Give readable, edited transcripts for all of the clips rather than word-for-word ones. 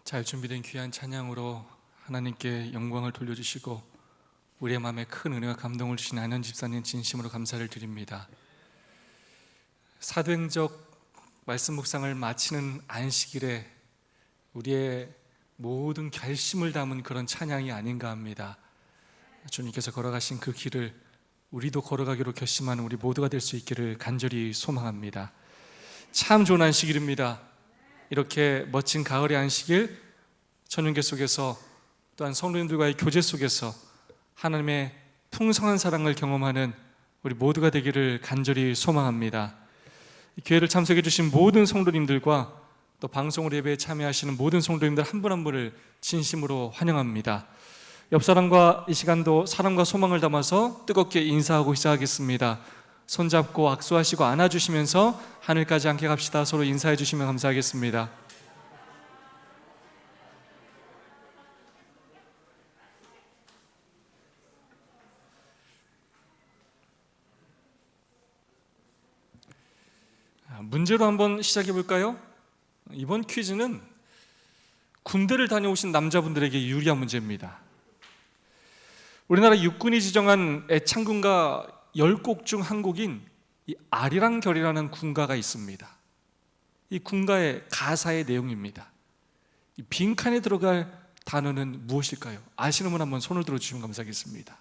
잘 준비된 귀한 찬양으로 하나님께 영광을 돌려주시고 우리의 마음에 큰 은혜와 감동을 주신 안현 집사님 진심으로 감사를 드립니다. 사도행적 말씀 묵상을 마치는 안식일에 우리의 모든 결심을 담은 그런 찬양이 아닌가 합니다. 주님께서 걸어가신 그 길을 우리도 걸어가기로 결심하는 우리 모두가 될 수 있기를 간절히 소망합니다. 참 좋은 안식일입니다. 이렇게 멋진 가을의 안식일, 천년계 속에서 또한 성도님들과의 교제 속에서 하나님의 풍성한 사랑을 경험하는 우리 모두가 되기를 간절히 소망합니다. 이 기회를 참석해 주신 모든 성도님들과 또 방송으로 예배에 참여하시는 모든 성도님들 한 분 한 분을 진심으로 환영합니다. 옆 사람과 이 시간도 사랑과 소망을 담아서 뜨겁게 인사하고 시작하겠습니다. 손잡고 악수하시고 안아주시면서 하늘까지 함께 갑시다. 서로 인사해 주시면 감사하겠습니다. 문제로 한번 시작해 볼까요? 이번 퀴즈는 군대를 다녀오신 남자분들에게 유리한 문제입니다. 우리나라 육군이 지정한 애창군가 10곡 중 한 곡인 이 아리랑결이라는 군가가 있습니다. 이 군가의 가사의 내용입니다. 이 빈칸에 들어갈 단어는 무엇일까요? 아시는 분 한번 손을 들어주시면 감사하겠습니다.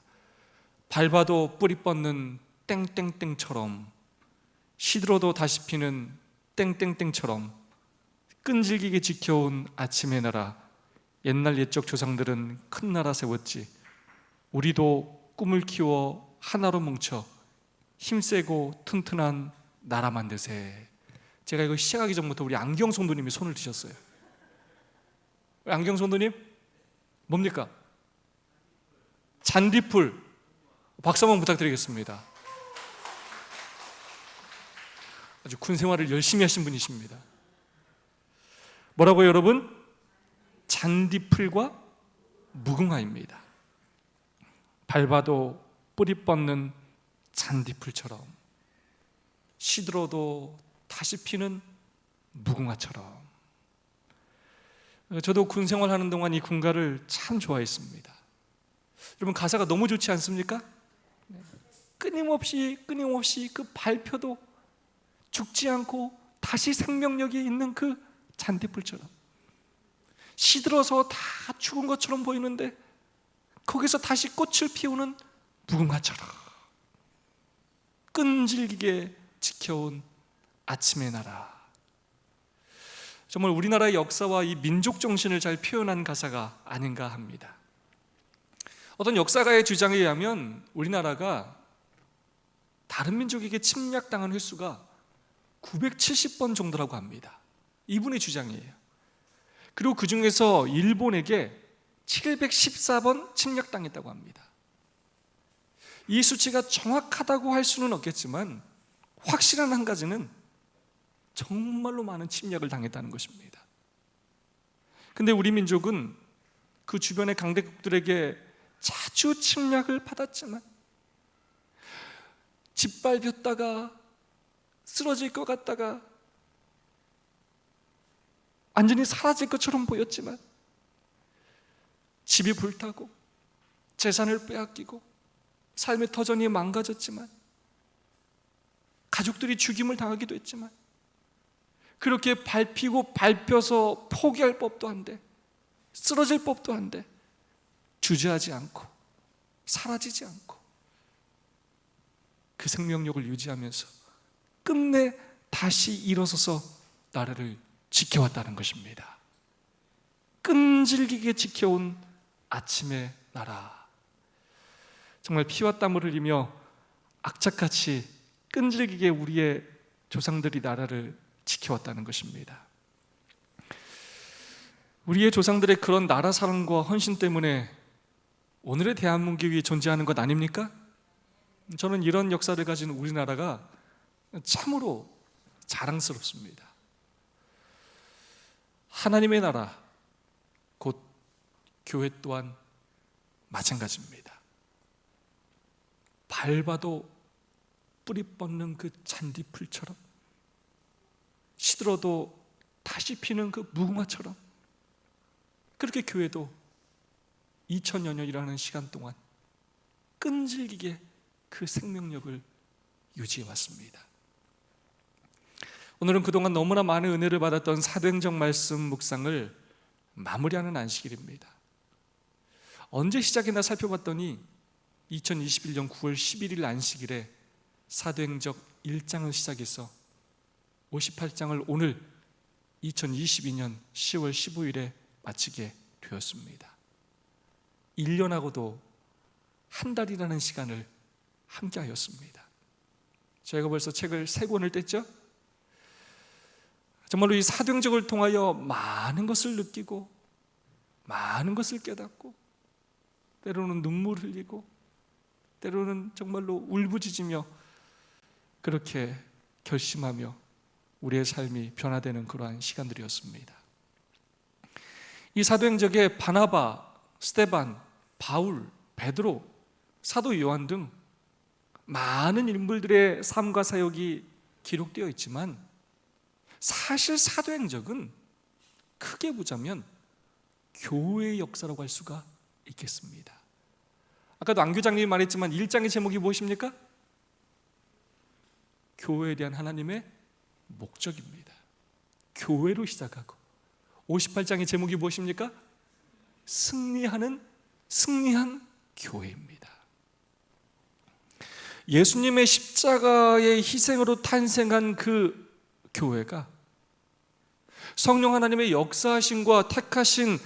밟아도 뿌리 뻗는 땡땡땡처럼, 시들어도 다시 피는 땡땡땡처럼, 끈질기게 지켜온 아침의 나라, 옛날 옛적 조상들은 큰 나라 세웠지, 우리도 꿈을 키워 하나로 뭉쳐 힘세고 튼튼한 나라 만드세. 제가 이거 시작하기 전부터 우리 안경 성도님이 손을 드셨어요. 안경 성도님? 뭡니까? 잔디풀. 박수 한번 부탁드리겠습니다. 아주 군 생활을 열심히 하신 분이십니다. 뭐라고요, 여러분? 잔디풀과 무궁화입니다. 밟아도 뿌리 뻗는 잔디풀처럼, 시들어도 다시 피는 무궁화처럼. 저도 군 생활하는 동안 이 군가를 참 좋아했습니다. 여러분, 가사가 너무 좋지 않습니까? 끊임없이 그 발표도 죽지 않고 다시 생명력이 있는 그 잔디풀처럼, 시들어서 다 죽은 것처럼 보이는데 거기서 다시 꽃을 피우는 무궁화처럼, 끈질기게 지켜온 아침의 나라. 정말 우리나라의 역사와 이 민족 정신을 잘 표현한 가사가 아닌가 합니다. 어떤 역사가의 주장에 의하면 우리나라가 다른 민족에게 침략당한 횟수가 970번 정도라고 합니다. 이분의 주장이에요. 그리고 그 중에서 일본에게 714번 침략당했다고 합니다. 이 수치가 정확하다고 할 수는 없겠지만 확실한 한 가지는 정말로 많은 침략을 당했다는 것입니다. 근데 우리 민족은 그 주변의 강대국들에게 자주 침략을 받았지만 짓밟혔다가 쓰러질 것 같다가 완전히 사라질 것처럼 보였지만 집이 불타고 재산을 빼앗기고 삶의 터전이 망가졌지만 가족들이 죽임을 당하기도 했지만 그렇게 밟히고 밟혀서 포기할 법도 한데 쓰러질 법도 한데 주저하지 않고 사라지지 않고 그 생명력을 유지하면서 끝내 다시 일어서서 나라를 지켜왔다는 것입니다. 끈질기게 지켜온 아침의 나라. 정말 피와 땀을 흘리며 악착같이 끈질기게 우리의 조상들이 나라를 지켜왔다는 것입니다. 우리의 조상들의 그런 나라 사랑과 헌신 때문에 오늘의 대한민국이 존재하는 것 아닙니까? 저는 이런 역사를 가진 우리나라가 참으로 자랑스럽습니다. 하나님의 나라, 곧 교회 또한 마찬가지입니다. 밟아도 뿌리 뻗는 그 잔디풀처럼, 시들어도 다시 피는 그 무궁화처럼 그렇게 교회도 2000여 년이라는 시간 동안 끈질기게 그 생명력을 유지해 왔습니다. 오늘은 그동안 너무나 많은 은혜를 받았던 사도행전 말씀 묵상을 마무리하는 안식일입니다. 언제 시작했나 살펴봤더니 2021년 9월 11일 안식일에 사도행전 1장을 시작해서 58장을 오늘 2022년 10월 15일에 마치게 되었습니다. 1년하고도 한 달이라는 시간을 함께 하였습니다. 저희가 벌써 책을 3권을 뗐죠? 정말로 이 사도행전을 통하여 많은 것을 느끼고 많은 것을 깨닫고 때로는 눈물 흘리고 때로는 정말로 울부짖으며 그렇게 결심하며 우리의 삶이 변화되는 그러한 시간들이었습니다. 이 사도행전에 바나바, 스데반, 바울, 베드로, 사도 요한 등 많은 인물들의 삶과 사역이 기록되어 있지만 사실 사도행전은 크게 보자면 교회의 역사라고 할 수가 있겠습니다. 아까도 안 교장님이 말했지만 1장의 제목이 무엇입니까? 교회에 대한 하나님의 목적입니다. 교회로 시작하고 58장의 제목이 무엇입니까? 승리한 교회입니다. 예수님의 십자가의 희생으로 탄생한 그 교회가 성령 하나님의 역사하심과 택하신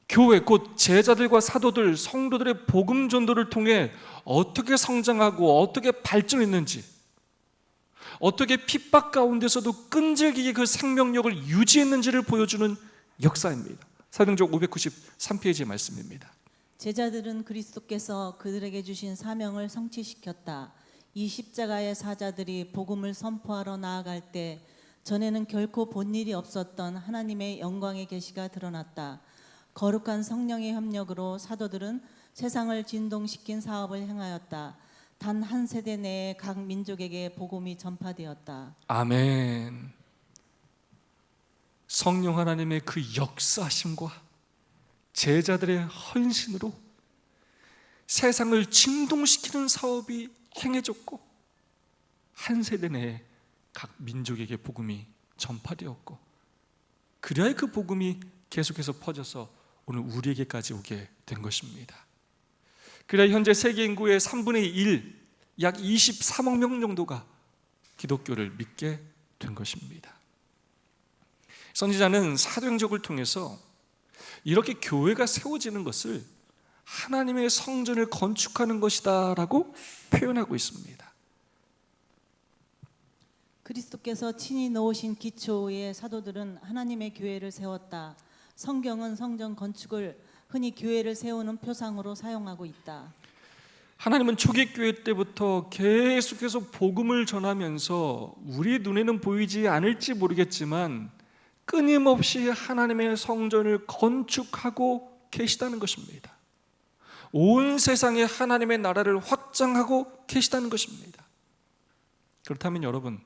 교회, 곧 제자들과 사도들, 성도들의 복음 전도를 통해 어떻게 성장하고 어떻게 발전했는지, 어떻게 핍박 가운데서도 끈질기게 그 생명력을 유지했는지를 보여주는 역사입니다. 사도행전 593페이지의 말씀입니다. 제자들은 그리스도께서 그들에게 주신 사명을 성취시켰다. 이 십자가의 사자들이 복음을 선포하러 나아갈 때 전에는 결코 본 일이 없었던 하나님의 영광의 계시가 드러났다. 거룩한 성령의 협력으로 사도들은 세상을 진동시킨 사업을 행하였다. 단 한 세대 내에 각 민족에게 복음이 전파되었다. 아멘. 성령 하나님의 그 역사하심과 제자들의 헌신으로 세상을 진동시키는 사업이 행해졌고 한 세대 내에 각 민족에게 복음이 전파되었고 그래야 그 복음이 계속해서 퍼져서 오늘 우리에게까지 오게 된 것입니다. 그래야 현재 세계 인구의 3분의 1, 약 23억 명 정도가 기독교를 믿게 된 것입니다. 선지자는 사도행전을 통해서 이렇게 교회가 세워지는 것을 하나님의 성전을 건축하는 것이다 라고 표현하고 있습니다. 그리스도께서 친히 놓으신 기초 위에 사도들은 하나님의 교회를 세웠다. 성경은 성전 건축을 흔히 교회를 세우는 표상으로 사용하고 있다. 하나님은 초기 교회 때부터 계속해서 복음을 전하면서 우리 눈에는 보이지 않을지 모르겠지만 끊임없이 하나님의 성전을 건축하고 계시다는 것입니다. 온 세상에 하나님의 나라를 확장하고 계시다는 것입니다. 그렇다면 여러분,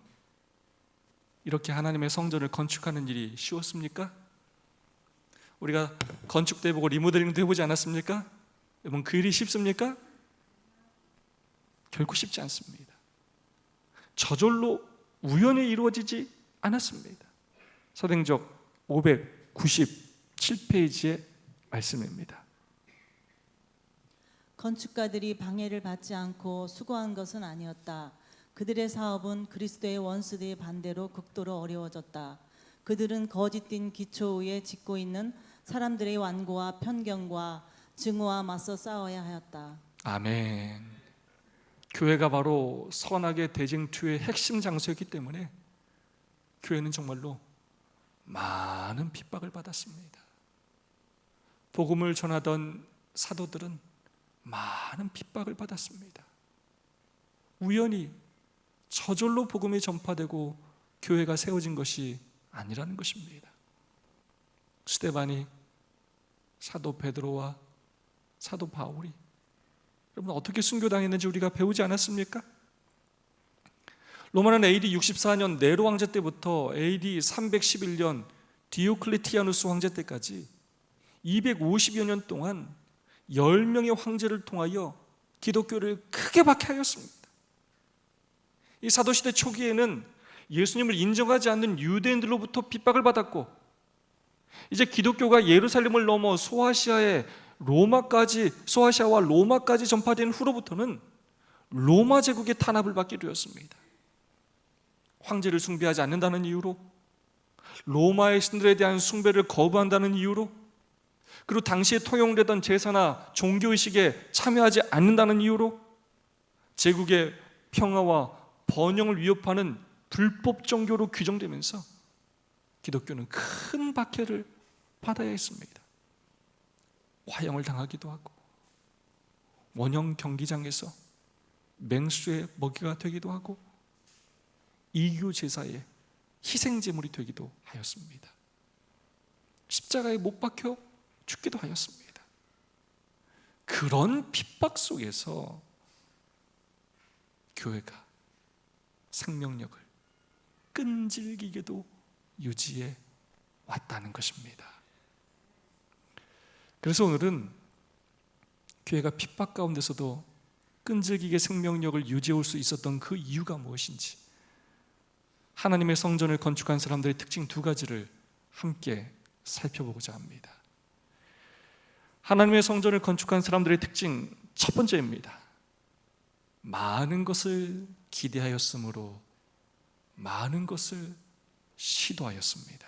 이렇게 하나님의 성전을 건축하는 일이 쉬웠습니까? 우리가 건축도 해보고 리모델링도 해보지 않았습니까? 여러분, 그 일이 쉽습니까? 결코 쉽지 않습니다. 저절로 우연히 이루어지지 않았습니다. 사도행전 597페이지의 말씀입니다. 건축가들이 방해를 받지 않고 수고한 것은 아니었다. 그들의 사업은 그리스도의 원수들의 반대로 극도로 어려워졌다. 그들은 거짓된 기초 위에 짓고 있는 사람들의 완고와 편견과 증오와 맞서 싸워야 하였다. 아멘. 교회가 바로 선악의 대쟁투의 핵심 장소였기 때문에 교회는 정말로 많은 핍박을 받았습니다. 복음을 전하던 사도들은 많은 핍박을 받았습니다. 우연히 저절로 복음이 전파되고 교회가 세워진 것이 아니라는 것입니다. 스데반이, 사도 베드로와 사도 바울이 여러분 어떻게 순교당했는지 우리가 배우지 않았습니까? 로마는 AD 64년 네로 황제 때부터 AD 311년 디오클레티아누스 황제 때까지 250여 년 동안 10명의 황제를 통하여 기독교를 크게 박해하였습니다. 이 사도시대 초기에는 예수님을 인정하지 않는 유대인들로부터 핍박을 받았고, 이제 기독교가 예루살렘을 넘어 소아시아와 로마까지 전파된 후로부터는 로마 제국의 탄압을 받게 되었습니다. 황제를 숭배하지 않는다는 이유로, 로마의 신들에 대한 숭배를 거부한다는 이유로, 그리고 당시에 통용되던 제사나 종교의식에 참여하지 않는다는 이유로 제국의 평화와 번영을 위협하는 불법 종교로 규정되면서 기독교는 큰 박해를 받아야 했습니다. 화형을 당하기도 하고, 원형 경기장에서 맹수의 먹이가 되기도 하고, 이교 제사의 희생제물이 되기도 하였습니다. 십자가에 못 박혀 죽기도 하였습니다. 그런 핍박 속에서 교회가 생명력을 끈질기게도 유지해 왔다는 것입니다. 그래서 오늘은 교회가 핍박 가운데서도 끈질기게 생명력을 유지해 올 수 있었던 그 이유가 무엇인지, 하나님의 성전을 건축한 사람들의 특징 두 가지를 함께 살펴보고자 합니다. 하나님의 성전을 건축한 사람들의 특징 첫 번째입니다. 많은 것을 기대하였으므로 많은 것을 시도하였습니다.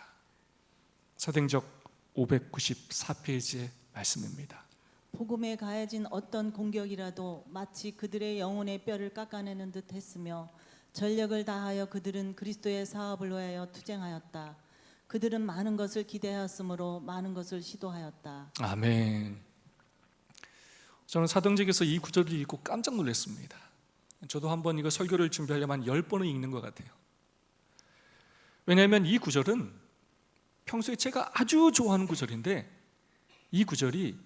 사도행적 594페이지의 말씀입니다. 복음에 가해진 어떤 공격이라도 마치 그들의 영혼의 뼈를 깎아내는 듯 했으며, 전력을 다하여 그들은 그리스도의 사업을 위하여 투쟁하였다. 그들은 많은 것을 기대하였으므로 많은 것을 시도하였다. 아멘. 저는 사도행전에서 이 구절을 읽고 깜짝 놀랐습니다. 저도 한번 이거 설교를 준비하려면 10번은 읽는 것 같아요. 왜냐하면 이 구절은 평소에 제가 아주 좋아하는 구절인데, 이 구절이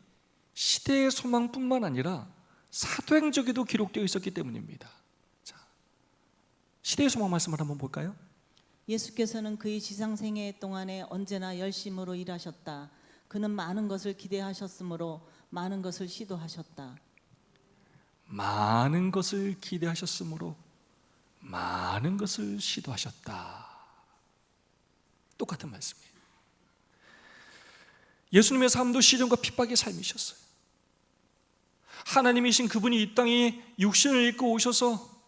시대의 소망뿐만 아니라 사도행전에도 기록되어 있었기 때문입니다. 자, 시대의 소망 말씀을 한번 볼까요? 예수께서는 그의 지상생애 동안에 언제나 열심으로 일하셨다. 그는 많은 것을 기대하셨으므로 많은 것을 시도하셨다. 많은 것을 기대하셨으므로 많은 것을 시도하셨다. 똑같은 말씀이에요. 예수님의 삶도 시련과 핍박의 삶이셨어요. 하나님이신 그분이 이 땅에 육신을 입고 오셔서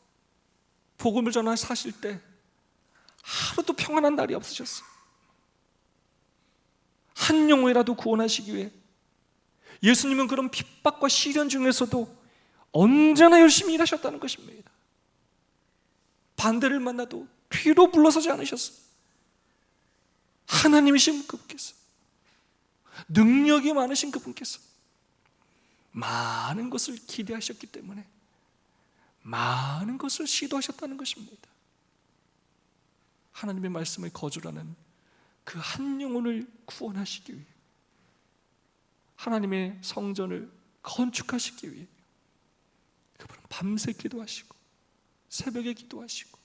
복음을 전하 사실 때 하루도 평안한 날이 없으셨어요. 한 영혼이라도 구원하시기 위해 예수님은 그런 핍박과 시련 중에서도 언제나 열심히 일하셨다는 것입니다. 반대를 만나도 뒤로 물러서지 않으셨어요. 하나님이신 그분께서, 능력이 많으신 그분께서 많은 것을 기대하셨기 때문에 많은 것을 시도하셨다는 것입니다. 하나님의 말씀을 거절하는 그 한 영혼을 구원하시기 위해, 하나님의 성전을 건축하시기 위해 그분은 밤새 기도하시고 새벽에 기도하시고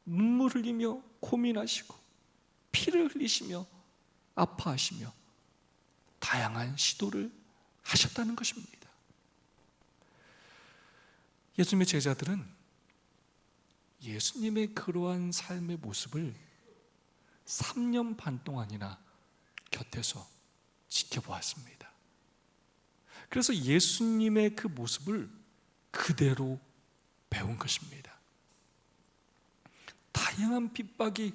눈물 흘리며 고민하시고 피를 흘리시며 아파하시며 다양한 시도를 하셨다는 것입니다. 예수님의 제자들은 예수님의 그러한 삶의 모습을 3년 반 동안이나 곁에서 지켜보았습니다. 그래서 예수님의 그 모습을 그대로 배운 것입니다. 다양한 핍박이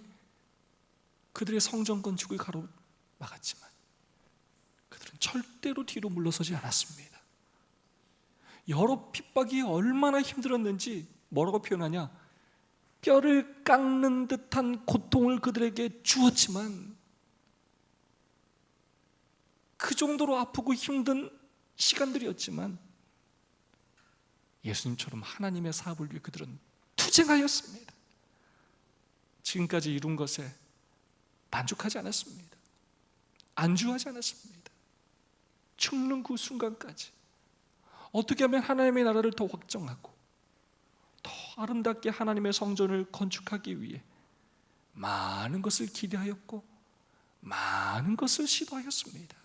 그들의 성전 건축을 가로막았지만 그들은 절대로 뒤로 물러서지 않았습니다. 여러 핍박이 얼마나 힘들었는지 뭐라고 표현하냐? 뼈를 깎는 듯한 고통을 그들에게 주었지만 그 정도로 아프고 힘든 시간들이었지만 예수님처럼 하나님의 사업을 위해 그들은 투쟁하였습니다. 지금까지 이룬 것에 만족하지 않았습니다. 안주하지 않았습니다. 죽는 그 순간까지 어떻게 하면 하나님의 나라를 더 확정하고 더 아름답게 하나님의 성전을 건축하기 위해 많은 것을 기대하였고 많은 것을 시도하였습니다.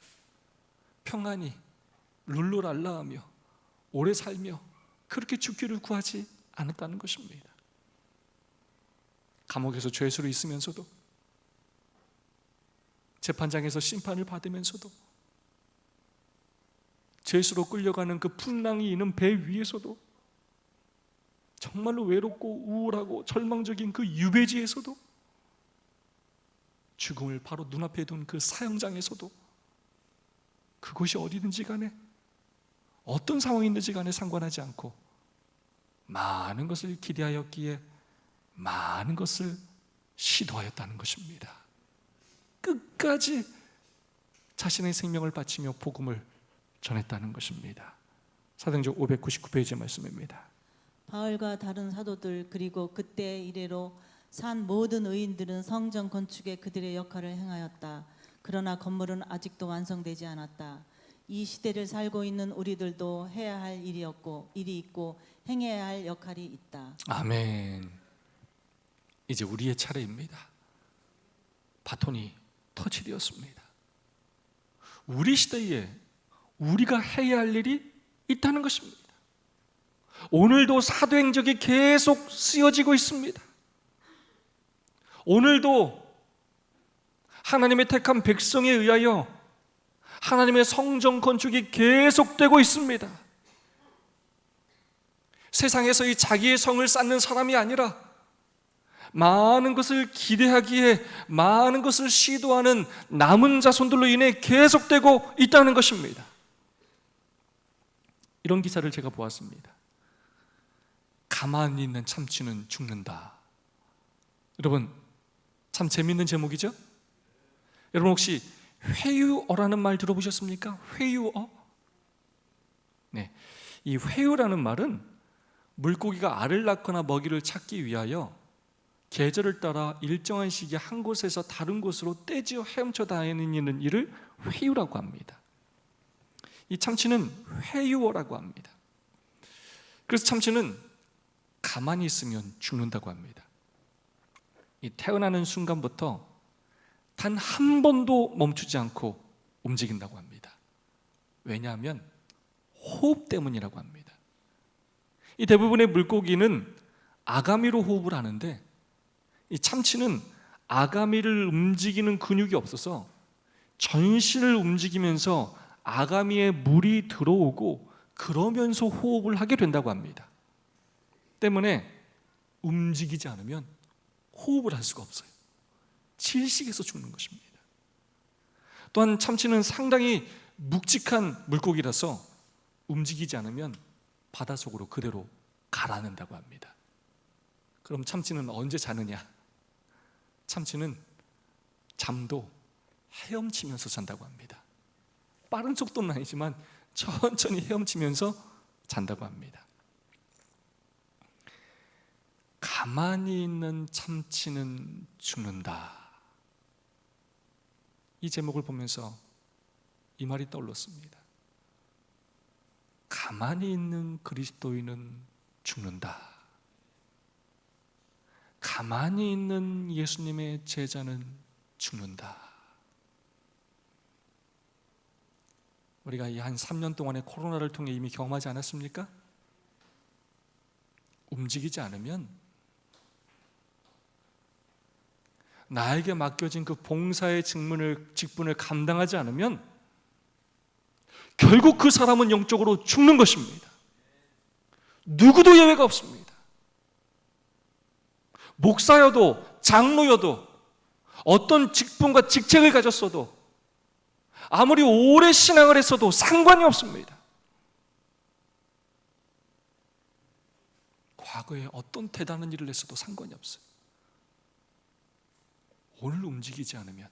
평안히 룰루랄라하며 오래 살며 그렇게 죽기를 구하지 않았다는 것입니다. 감옥에서 죄수로 있으면서도, 재판장에서 심판을 받으면서도, 죄수로 끌려가는 그 풍랑이 있는 배 위에서도, 정말로 외롭고 우울하고 절망적인 그 유배지에서도, 죽음을 바로 눈앞에 둔 그 사형장에서도, 그곳이 어디든지 간에 어떤 상황이 있는지 간에 상관하지 않고 많은 것을 기대하였기에 많은 것을 시도하였다는 것입니다. 끝까지 자신의 생명을 바치며 복음을 전했다는 것입니다. 사도행전 599페이지 말씀입니다. 바울과 다른 사도들 그리고 그때 이래로 산 모든 의인들은 성전 건축에 그들의 역할을 행하였다. 그러나 건물은 아직도 완성되지 않았다. 이 시대를 살고 있는 우리들도 해야 할 일이 있고 행해야 할 역할이 있다. 아멘. 이제 우리의 차례입니다. 바톤이 터치되었습니다. 우리 시대에 우리가 해야 할 일이 있다는 것입니다. 오늘도 사도행적이 계속 쓰여지고 있습니다. 오늘도 하나님의 택한 백성에 의하여 하나님의 성전 건축이 계속되고 있습니다. 세상에서 이 자기의 성을 쌓는 사람이 아니라 많은 것을 기대하기에 많은 것을 시도하는 남은 자손들로 인해 계속되고 있다는 것입니다. 이런 기사를 제가 보았습니다. 가만히 있는 참치는 죽는다. 여러분, 참 재밌는 제목이죠? 여러분 혹시 회유어라는 말 들어보셨습니까? 회유어? 네, 이 회유라는 말은 물고기가 알을 낳거나 먹이를 찾기 위하여 계절을 따라 일정한 시기에 한 곳에서 다른 곳으로 떼지어 헤엄쳐 다니는 일을 회유라고 합니다. 이 참치는 회유어라고 합니다. 그래서 참치는 가만히 있으면 죽는다고 합니다. 이 태어나는 순간부터 단 한 번도 멈추지 않고 움직인다고 합니다. 왜냐하면 호흡 때문이라고 합니다. 이 대부분의 물고기는 아가미로 호흡을 하는데 이 참치는 아가미를 움직이는 근육이 없어서 전신을 움직이면서 아가미에 물이 들어오고 그러면서 호흡을 하게 된다고 합니다. 때문에 움직이지 않으면 호흡을 할 수가 없어요. 질식해서 죽는 것입니다. 또한 참치는 상당히 묵직한 물고기라서 움직이지 않으면 바닷속으로 그대로 가라앉는다고 합니다. 그럼 참치는 언제 자느냐? 참치는 잠도 헤엄치면서 잔다고 합니다. 빠른 속도는 아니지만 천천히 헤엄치면서 잔다고 합니다. 가만히 있는 참치는 죽는다. 이 제목을 보면서 이 말이 떠올랐습니다. 가만히 있는 그리스도인은 죽는다. 가만히 있는 예수님의 제자는 죽는다. 우리가 이 한 3년 동안의 코로나를 통해 이미 경험하지 않았습니까? 움직이지 않으면, 나에게 맡겨진 그 봉사의 직분을 감당하지 않으면 결국 그 사람은 영적으로 죽는 것입니다. 누구도 예외가 없습니다. 목사여도 장로여도 어떤 직분과 직책을 가졌어도 아무리 오래 신앙을 했어도 상관이 없습니다. 과거에 어떤 대단한 일을 했어도 상관이 없어요. 오늘 움직이지 않으면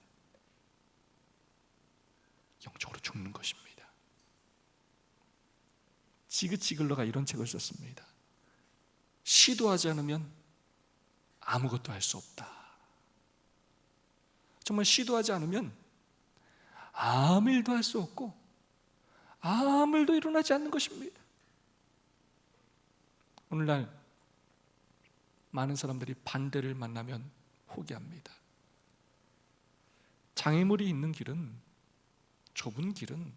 영적으로 죽는 것입니다. 지그치글러가 이런 책을 썼습니다. 시도하지 않으면 아무것도 할 수 없다. 정말 시도하지 않으면 아무 일도 할 수 없고 아무 일도 일어나지 않는 것입니다. 오늘날 많은 사람들이 반대를 만나면 포기합니다. 장애물이 있는 길은, 좁은 길은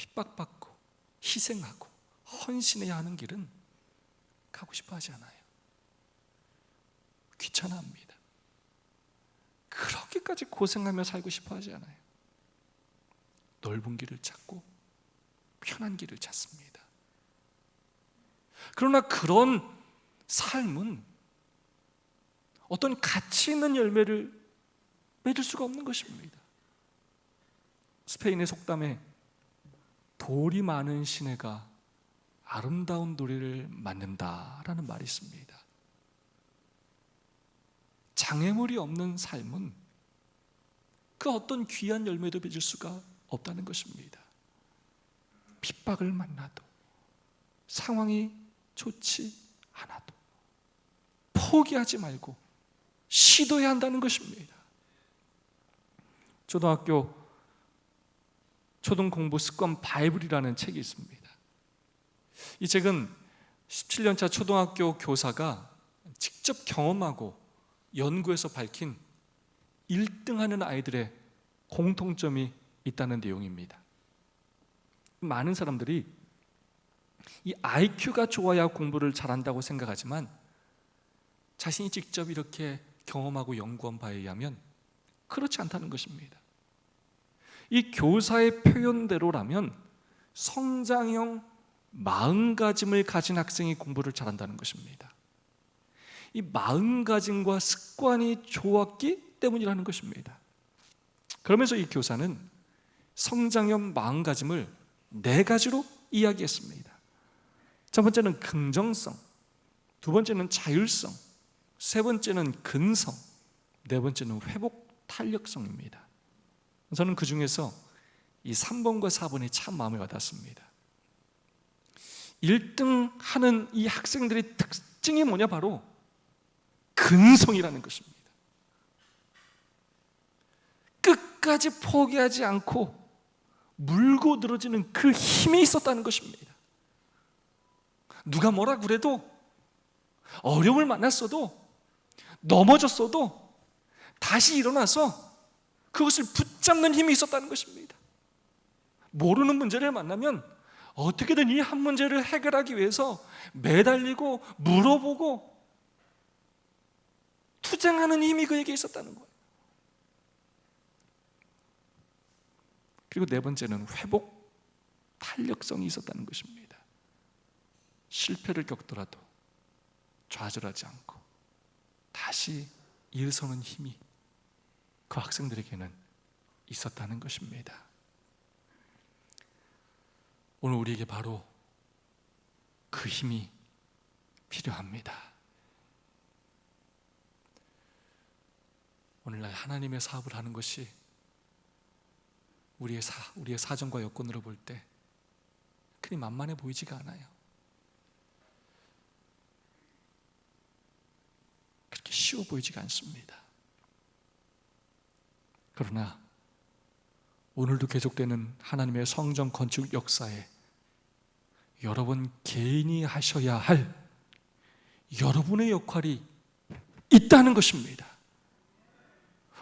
핍박받고 희생하고 헌신해야 하는 길은 가고 싶어 하지 않아요. 귀찮아합니다. 그렇게까지 고생하며 살고 싶어 하지 않아요. 넓은 길을 찾고 편한 길을 찾습니다. 그러나 그런 삶은 어떤 가치 있는 열매를 맺을 수가 없는 것입니다. 스페인의 속담에 돌이 많은 시내가 아름다운 노래를 만든다라는 말이 있습니다. 장애물이 없는 삶은 그 어떤 귀한 열매도 맺을 수가 없다는 것입니다. 핍박을 만나도 상황이 좋지 않아도 포기하지 말고 시도해야 한다는 것입니다. 초등학교 초등공부 습관 바이블이라는 책이 있습니다. 이 책은 17년차 초등학교 교사가 직접 경험하고 연구해서 밝힌 1등하는 아이들의 공통점이 있다는 내용입니다. 많은 사람들이 이 IQ가 좋아야 공부를 잘한다고 생각하지만 자신이 직접 이렇게 경험하고 연구한 바에 의하면 그렇지 않다는 것입니다. 이 교사의 표현대로라면 성장형 마음가짐을 가진 학생이 공부를 잘한다는 것입니다. 이 마음가짐과 습관이 좋았기 때문이라는 것입니다. 그러면서 이 교사는 성장형 마음가짐을 4가지로 이야기했습니다. 첫 번째는 긍정성, 두 번째는 자율성, 세 번째는 근성, 네 번째는 회복 탄력성입니다. 저는 그 중에서 이 3번과 4번이 참 마음에 와닿습니다. 1등 하는 이 학생들의 특징이 뭐냐? 바로 근성이라는 것입니다. 끝까지 포기하지 않고 물고 늘어지는 그 힘이 있었다는 것입니다. 누가 뭐라 그래도, 어려움을 만났어도, 넘어졌어도 다시 일어나서 그것을 붙잡는 힘이 있었다는 것입니다. 모르는 문제를 만나면 어떻게든 이 한 문제를 해결하기 위해서 매달리고 물어보고 투쟁하는 힘이 그에게 있었다는 거예요. 그리고 네 번째는 회복 탄력성이 있었다는 것입니다. 실패를 겪더라도 좌절하지 않고 다시 일어서는 힘이 그 학생들에게는 있었다는 것입니다. 오늘 우리에게 바로 그 힘이 필요합니다. 오늘날 하나님의 사업을 하는 것이 우리의 사정과 여건으로 볼 때 그리 만만해 보이지가 않아요. 그렇게 쉬워 보이지가 않습니다. 그러나 오늘도 계속되는 하나님의 성전 건축 역사에 여러분 개인이 하셔야 할 여러분의 역할이 있다는 것입니다.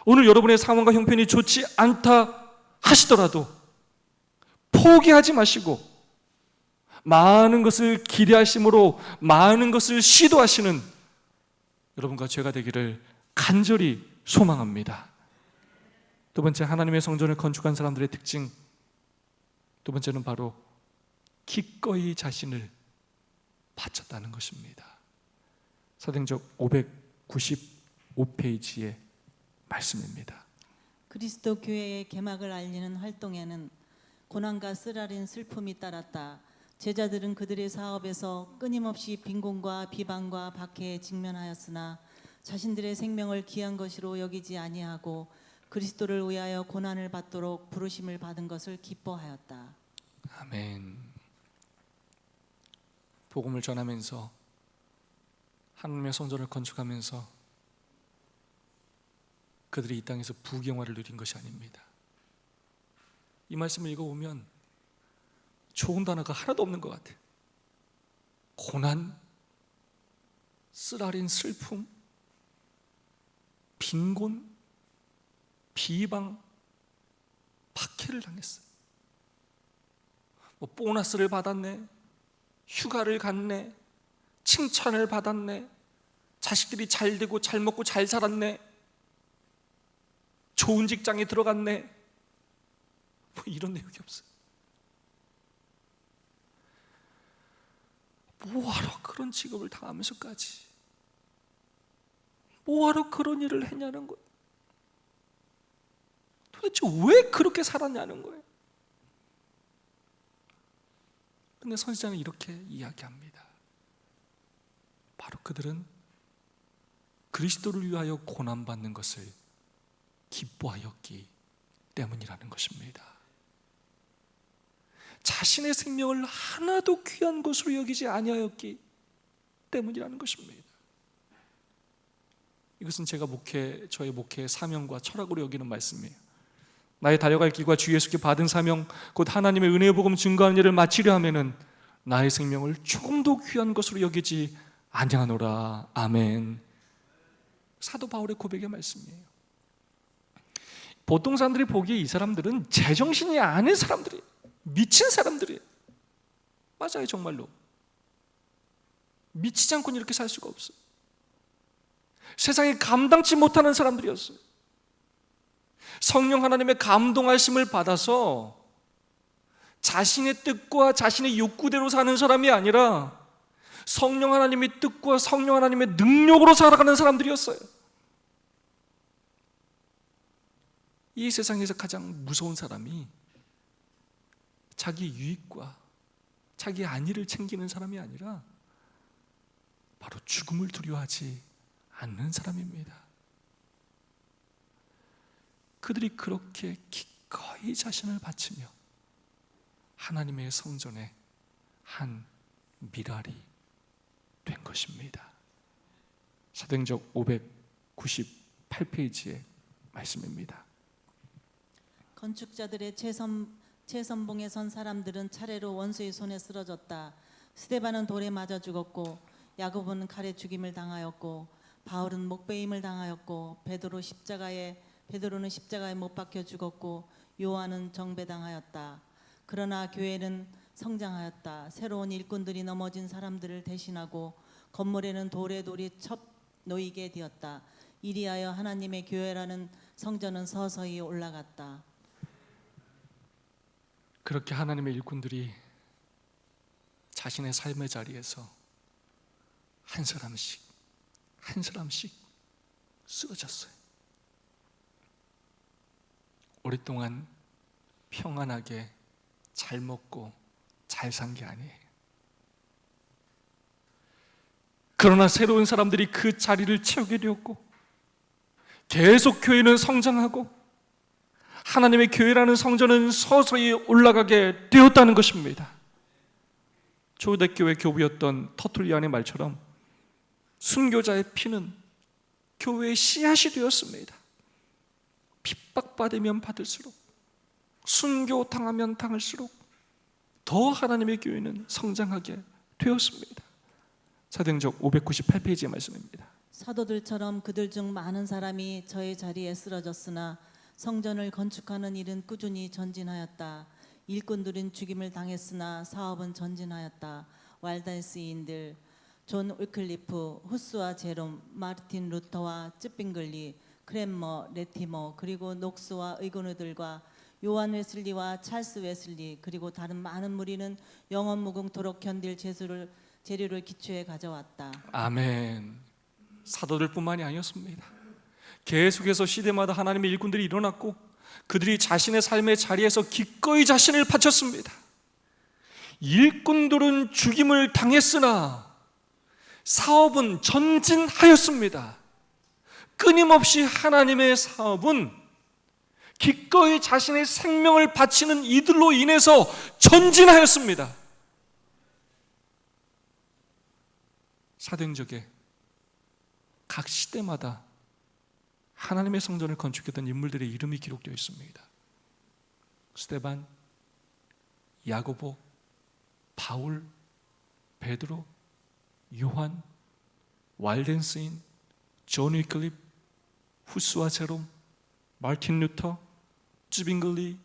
오늘 여러분의 상황과 형편이 좋지 않다 하시더라도 포기하지 마시고 많은 것을 기대하심으로 많은 것을 시도하시는 여러분과 제가 되기를 간절히 소망합니다. 두 번째, 하나님의 성전을 건축한 사람들의 특징. 두 번째는 바로 기꺼이 자신을 바쳤다는 것입니다. 사도행적 595페이지의 말씀입니다. 그리스도 교회의 개막을 알리는 활동에는 고난과 쓰라린 슬픔이 따랐다. 제자들은 그들의 사업에서 끊임없이 빈곤과 비방과 박해에 직면하였으나 자신들의 생명을 귀한 것으로 여기지 아니하고 그리스도를 위하여 고난을 받도록 부르심을 받은 것을 기뻐하였다. 아멘. 복음을 전하면서 하나님의 성전을 건축하면서 그들이 이 땅에서 부경화를 누린 것이 아닙니다. 이 말씀을 읽어보면 좋은 단어가 하나도 없는 것 같아요. 고난, 쓰라린 슬픔, 빈곤, 비방, 박해를 당했어요. 뭐 보너스를 받았네, 휴가를 갔네, 칭찬을 받았네, 자식들이 잘 되고 잘 먹고 잘 살았네, 좋은 직장에 들어갔네, 뭐 이런 내용이 없어요. 뭐하러 그런 직업을 당하면서까지 뭐하러 그런 일을 했냐는 거예요. 도대체 왜 그렇게 살았냐는 거예요. 근데 선지자는 이렇게 이야기합니다. 바로 그들은 그리스도를 위하여 고난받는 것을 기뻐하였기 때문이라는 것입니다. 자신의 생명을 하나도 귀한 것으로 여기지 아니하였기 때문이라는 것입니다. 이것은 저의 목회의 사명과 철학으로 여기는 말씀이에요. 나의 달려갈 길과 주 예수께 받은 사명, 곧 하나님의 은혜의 복음 증거하는 일을 마치려 하면은 나의 생명을 조금도 귀한 것으로 여기지 아니하노라. 아멘. 사도 바울의 고백의 말씀이에요. 보통 사람들이 보기에 이 사람들은 제정신이 아닌 사람들이에요. 미친 사람들이에요. 맞아요, 정말로. 미치지 않고는 이렇게 살 수가 없어요. 세상에 감당치 못하는 사람들이었어요. 성령 하나님의 감동하심을 받아서 자신의 뜻과 자신의 욕구대로 사는 사람이 아니라 성령 하나님의 뜻과 성령 하나님의 능력으로 살아가는 사람들이었어요. 이 세상에서 가장 무서운 사람이 자기 유익과 자기 안위를 챙기는 사람이 아니라 바로 죽음을 두려워하지 않는 사람입니다. 그들이 그렇게 기꺼이 자신을 바치며 하나님의 성전의 한 미랄이 된 것입니다. 사도행적 598페이지의 말씀입니다. 건축자들의 최선봉에 선 사람들은 차례로 원수의 손에 쓰러졌다. 스데반은 돌에 맞아 죽었고 야고보는 칼에 죽임을 당하였고 바울은 목베임을 당하였고 베드로는 십자가에 못 박혀 죽었고 요한은 정배당하였다. 그러나 교회는 성장하였다. 새로운 일꾼들이 넘어진 사람들을 대신하고 건물에는 돌이 첩 놓이게 되었다. 이리하여 하나님의 교회라는 성전은 서서히 올라갔다. 그렇게 하나님의 일꾼들이 자신의 삶의 자리에서 한 사람씩 쓰러졌어요. 오랫동안 평안하게 잘 먹고 잘 산 게 아니에요. 그러나 새로운 사람들이 그 자리를 채우게 되었고 계속 교회는 성장하고 하나님의 교회라는 성전은 서서히 올라가게 되었다는 것입니다. 초대교회 교부였던 터툴리안의 말처럼 순교자의 피는 교회의 씨앗이 되었습니다. 핍박받으면 받을수록, 순교당하면 당할수록 더 하나님의 교회는 성장하게 되었습니다. 사도행적 598페이지의 말씀입니다. 사도들처럼 그들 중 많은 사람이 저의 자리에 쓰러졌으나 성전을 건축하는 일은 꾸준히 전진하였다. 일꾼들은 죽임을 당했으나 사업은 전진하였다. 왈다이스인들 존 위클리프, 후스와 제롬, 마르틴 루터와 쯔빙글리, 크랜머, 레티머, 그리고 녹스와 의고노들과 요한 웨슬리와 찰스 웨슬리, 그리고 다른 많은 무리는 영원 무궁토록 견딜 재료를 기초에 가져왔다. 아멘. 사도들뿐만이 아니었습니다. 계속해서 시대마다 하나님의 일꾼들이 일어났고 그들이 자신의 삶의 자리에서 기꺼이 자신을 바쳤습니다. 일꾼들은 죽임을 당했으나 사업은 전진하였습니다. 끊임없이 하나님의 사업은 기꺼이 자신의 생명을 바치는 이들로 인해서 전진하였습니다. 사도행적에 각 시대마다 하나님의 성전을 건축했던 인물들의 이름이 기록되어 있습니다. 스데반, 야고보, 바울, 베드로, 요한, 왈덴스인, 존 위클립, 후스와 제롬, 마르틴 루터, 쯔빙글리,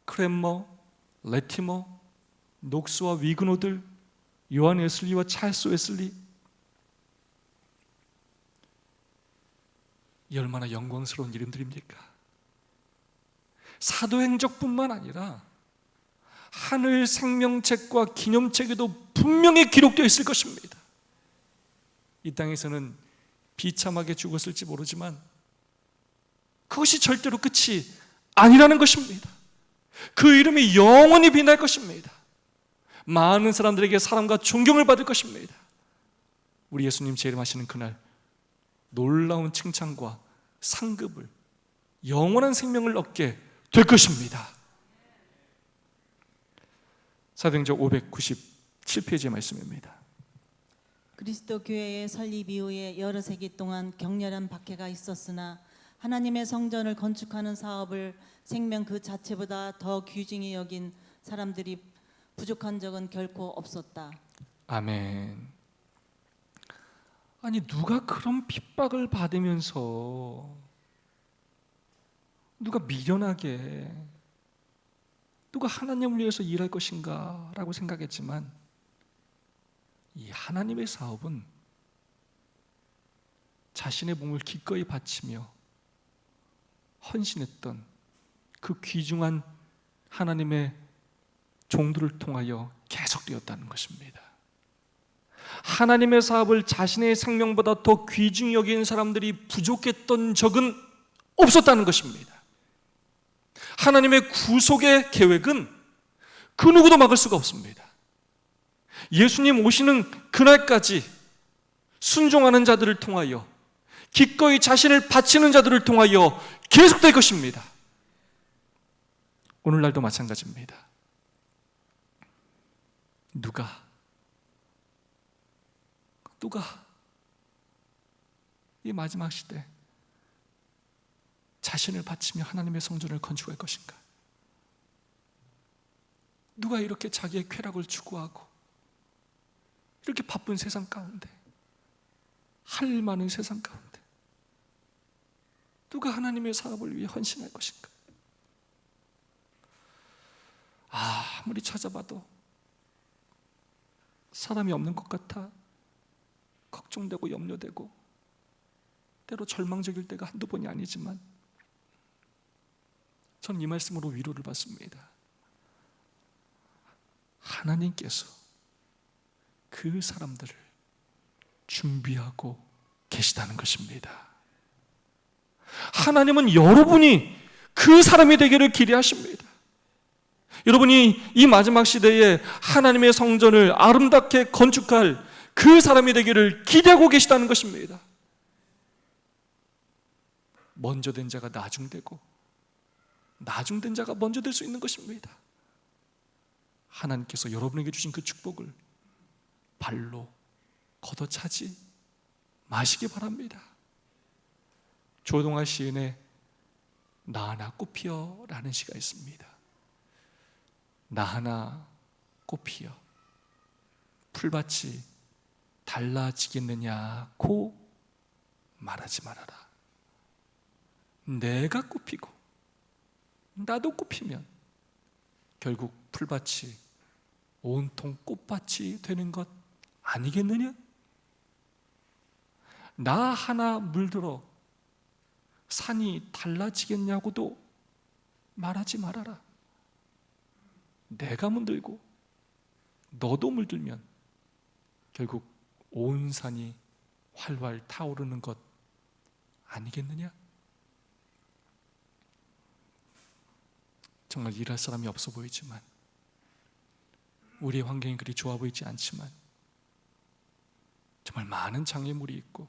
크랜머, 레티머, 녹스와 위그노들, 요한 웨슬리와 찰스 웨슬리, 이 얼마나 영광스러운 이름들입니까? 사도행적뿐만 아니라 하늘 생명책과 기념책에도 분명히 기록되어 있을 것입니다. 이 땅에서는 비참하게 죽었을지 모르지만 그것이 절대로 끝이 아니라는 것입니다. 그 이름이 영원히 빛날 것입니다. 많은 사람들에게 사랑과 존경을 받을 것입니다. 우리 예수님 재림하시는 그날 놀라운 칭찬과 상급을, 영원한 생명을 얻게 될 것입니다. 사도행전 597페이지의 말씀입니다. 그리스도 교회의 설립 이후에 여러 세기 동안 격렬한 박해가 있었으나 하나님의 성전을 건축하는 사업을 생명 그 자체보다 더 귀중히 여긴 사람들이 부족한 적은 결코 없었다. 아멘. 아니, 누가 그런 핍박을 받으면서 누가 미련하게 누가 하나님을 위해서 일할 것인가 라고 생각했지만, 이 하나님의 사업은 자신의 몸을 기꺼이 바치며 헌신했던 그 귀중한 하나님의 종들을 통하여 계속되었다는 것입니다. 하나님의 사업을 자신의 생명보다 더 귀중히 여긴 사람들이 부족했던 적은 없었다는 것입니다. 하나님의 구속의 계획은 그 누구도 막을 수가 없습니다. 예수님 오시는 그날까지 순종하는 자들을 통하여, 기꺼이 자신을 바치는 자들을 통하여 계속될 것입니다. 오늘날도 마찬가지입니다. 누가 이 마지막 시대 자신을 바치며 하나님의 성전을 건축할 것인가? 누가 이렇게 자기의 쾌락을 추구하고 이렇게 바쁜 세상 가운데, 할 일 많은 세상 가운데 누가 하나님의 사업을 위해 헌신할 것인가? 아무리 찾아봐도 사람이 없는 것 같아 걱정되고 염려되고 때로 절망적일 때가 한두 번이 아니지만, 저는 이 말씀으로 위로를 받습니다. 하나님께서 그 사람들을 준비하고 계시다는 것입니다. 하나님은 여러분이 그 사람이 되기를 기대하십니다. 여러분이 이 마지막 시대에 하나님의 성전을 아름답게 건축할 그 사람이 되기를 기대하고 계시다는 것입니다. 먼저 된 자가 나중되고 나중된 자가 먼저 될 수 있는 것입니다. 하나님께서 여러분에게 주신 그 축복을 발로 걷어차지 마시기 바랍니다. 조동아 시인의 나 하나 꽃피어 라는 시가 있습니다. 나 하나 꽃피어 풀밭이 달라지겠느냐고 말하지 말아라. 내가 꽃피고 나도 꽃피면 결국 풀밭이 온통 꽃밭이 되는 것 아니겠느냐? 나 하나 물들어 산이 달라지겠냐고도 말하지 말아라. 내가 물들고 너도 물들면 결국 온 산이 활활 타오르는 것 아니겠느냐? 정말 일할 사람이 없어 보이지만, 우리의 환경이 그리 좋아 보이지 않지만, 정말 많은 장애물이 있고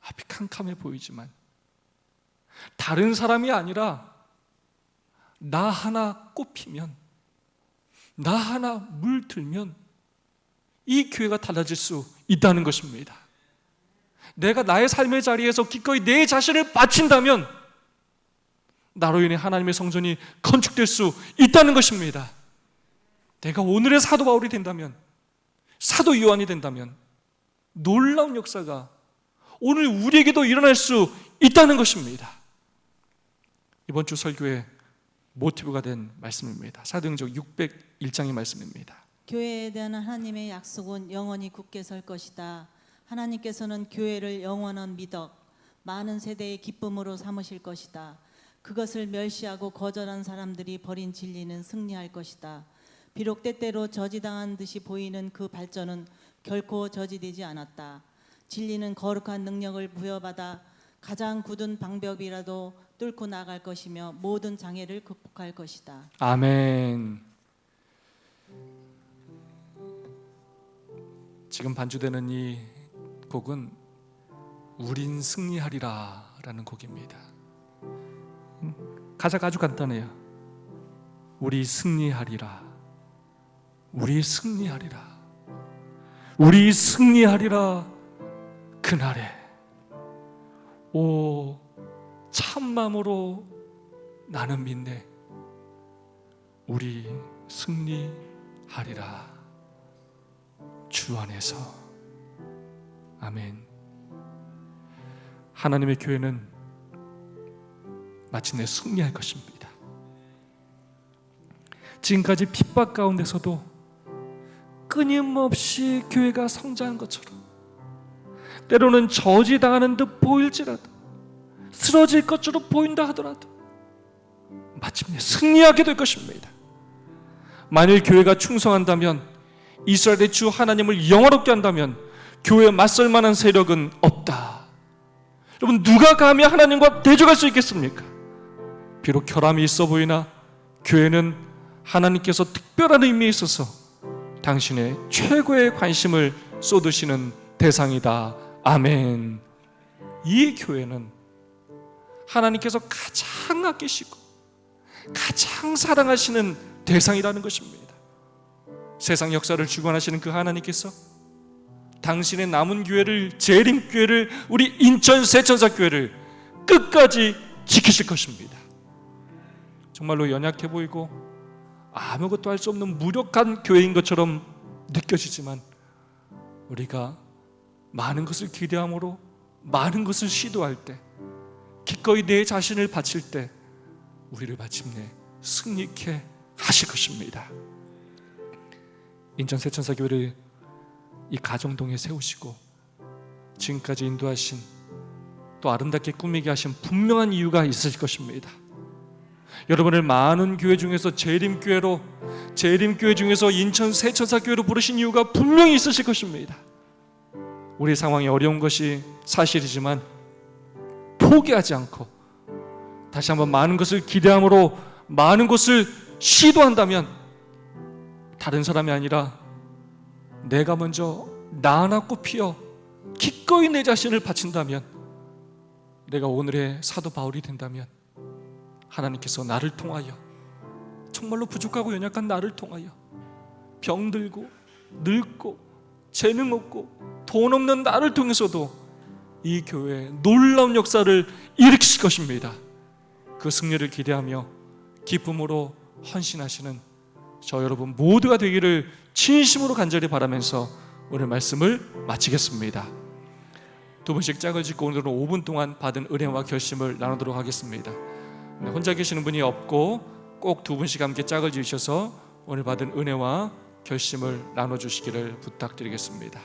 앞이 캄캄해 보이지만, 다른 사람이 아니라 나 하나 꽃피면, 나 하나 물들면 이 교회가 달라질 수 있다는 것입니다. 내가 나의 삶의 자리에서 기꺼이 내 자신을 바친다면 나로 인해 하나님의 성전이 건축될 수 있다는 것입니다. 내가 오늘의 사도 바울이 된다면, 사도 요한이 된다면 놀라운 역사가 오늘 우리에게도 일어날 수 있다는 것입니다. 이번 주 설교에 모티브가 된 말씀입니다. 사도행전 601장의 말씀입니다. 교회에 대한 하나님의 약속은 영원히 굳게 설 것이다. 하나님께서는 교회를 영원한 미덕, 많은 세대의 기쁨으로 삼으실 것이다. 그것을 멸시하고 거절한 사람들이 버린 진리는 승리할 것이다. 비록 때때로 저지당한 듯이 보이는 그 발전은 결코 저지되지 않았다. 진리는 거룩한 능력을 부여받아 가장 굳은 방벽이라도 뚫고 나갈 것이며 모든 장애를 극복할 것이다. 아멘. 지금 반주되는 이 곡은 우린 승리하리라 라는 곡입니다. 가사가 아주 간단해요. 우리 승리하리라. 우리 승리하리라. 우리 승리하리라. 그날에 오 참마음으로 나는 믿네. 우리 승리하리라. 주 안에서. 아멘. 하나님의 교회는 마침내 승리할 것입니다. 지금까지 핍박 가운데서도 끊임없이 교회가 성장한 것처럼 때로는 저지당하는 듯 보일지라도 쓰러질 것처럼 보인다 하더라도 마침내 승리하게 될 것입니다. 만일 교회가 충성한다면, 이스라엘의 주 하나님을 영화롭게 한다면 교회에 맞설 만한 세력은 없다. 여러분, 누가 감히 하나님과 대적할 수 있겠습니까? 비록 결함이 있어 보이나 교회는 하나님께서 특별한 의미에 있어서 당신의 최고의 관심을 쏟으시는 대상이다. 아멘. 이 교회는 하나님께서 가장 아끼시고 가장 사랑하시는 대상이라는 것입니다. 세상 역사를 주관하시는 그 하나님께서 당신의 남은 교회를, 재림교회를, 우리 인천 세천사교회를 끝까지 지키실 것입니다. 정말로 연약해 보이고 아무것도 할 수 없는 무력한 교회인 것처럼 느껴지지만 우리가 많은 것을 기대함으로 많은 것을 시도할 때, 기꺼이 내 자신을 바칠 때 우리를 마침내 승리케 하실 것입니다. 인천 세천사교회를 이 가정동에 세우시고 지금까지 인도하신, 또 아름답게 꾸미게 하신 분명한 이유가 있을 것입니다. 여러분을 많은 교회 중에서 재림교회로, 재림교회 중에서 인천 세천사교회로 부르신 이유가 분명히 있으실 것입니다. 우리 상황이 어려운 것이 사실이지만 포기하지 않고 다시 한번 많은 것을 기대함으로 많은 것을 시도한다면, 다른 사람이 아니라 내가 먼저 나 하나 꽃피어 기꺼이 내 자신을 바친다면, 내가 오늘의 사도 바울이 된다면 하나님께서 나를 통하여, 정말로 부족하고 연약한 나를 통하여 병들고 늙고 재능 없고 돈 없는 나를 통해서도 이 교회에 놀라운 역사를 일으키실 것입니다. 그 승리를 기대하며 기쁨으로 헌신하시는 저 여러분 모두가 되기를 진심으로 간절히 바라면서 오늘 말씀을 마치겠습니다. 두 분씩 짝을 짓고 오늘은 5분 동안 받은 은혜와 결심을 나누도록 하겠습니다. 혼자 계시는 분이 없고 꼭 두 분씩 함께 짝을 지으셔서 오늘 받은 은혜와 결심을 나눠주시기를 부탁드리겠습니다.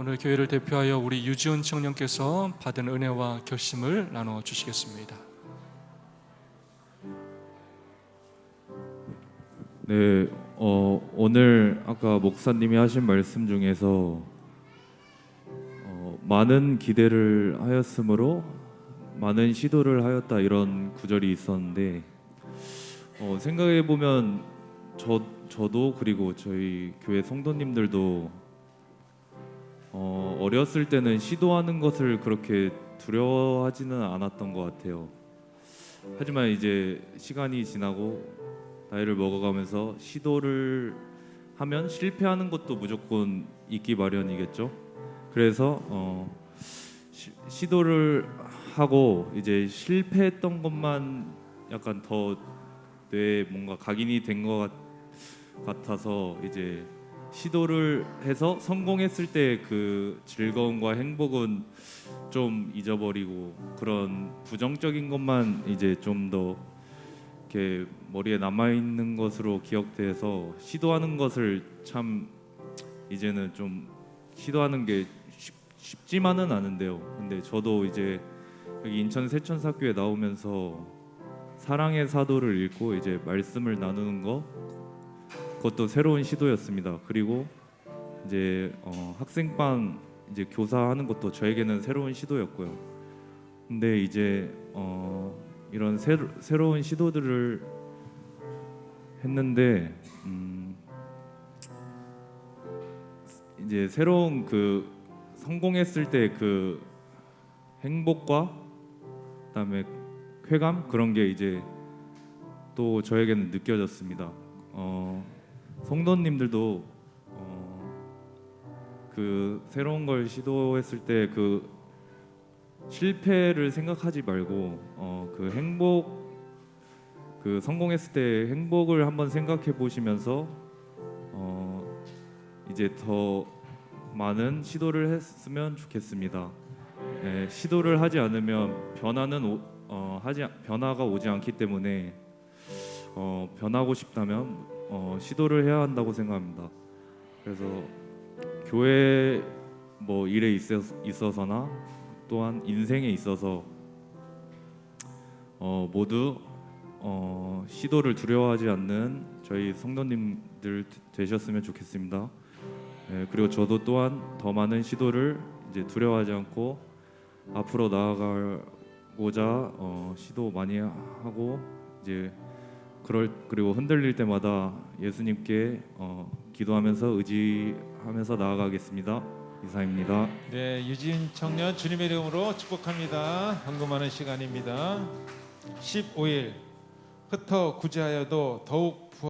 오늘 교회를 대표하여 우리 유지훈 청년께서 받은 은혜와 결심을 나눠 주시겠습니다. 네, 오늘 아까 목사님이 하신 말씀 중에서 많은 기대를 하였으므로 많은 시도를 하였다 이런 구절이 있었는데 생각해 보면 저도 그리고 저희 교회 성도님들도 어렸을 때는 시도하는 것을 그렇게 두려워하지는 않았던 것 같아요. 하지만 이제 시간이 지나고 나이를 먹어가면서 시도를 하면 실패하는 것도 무조건 있기 마련이겠죠. 그래서 시도를 하고 이제 실패했던 것만 약간 더 뇌에 뭔가 각인이 된 것 같아서 이제 시도를 해서 성공했을 때 그 즐거움과 행복은 좀 잊어버리고 그런 부정적인 것만 이제 좀 더 이렇게 머리에 남아 있는 것으로 기억돼서 시도하는 것을 참 이제는 좀 시도하는 게 쉽지만은 않은데요. 근데 저도 이제 여기 인천 세천사교에 나오면서 사랑의 사도를 읽고 이제 말씀을 나누는 거 그것도 새로운 시도였습니다. 그리고 이제 학생방 이제 교사하는 것도 저에게는 새로운 시도였고요. 근데 이제 이런 새로운 시도들을 했는데 이제 새로운 그 성공했을 때 그 행복과 그다음에 쾌감 그런 게 이제 또 저에게는 느껴졌습니다. 성도님들도 그 새로운 걸 시도했을 때 그 실패를 생각하지 말고 그 행복 그 성공했을 때 행복을 한번 생각해 보시면서 이제 더 많은 시도를 했으면 좋겠습니다. 시도를 하지 않으면 변화가 오지 않기 때문에 변하고 싶다면 시도를 해야 한다고 생각합니다. 그래서 교회 뭐 일에 있어서나 또한 인생에 있어서 모두 시도를 두려워하지 않는 저희 성도님들 되셨으면 좋겠습니다. 그리고 저도 또한 더 많은 시도를 이제 두려워하지 않고 앞으로 나아가고자 시도 많이 하고 이제 그리고 흔들릴 때마다 예수님께 기도하면서 의지하면서 나아가겠습니다. 이사입니다. 네, 유진 청년 주님의 이름으로 축복합니다. 헌금하는 시간입니다. 15일 흩어 구제하여도 더욱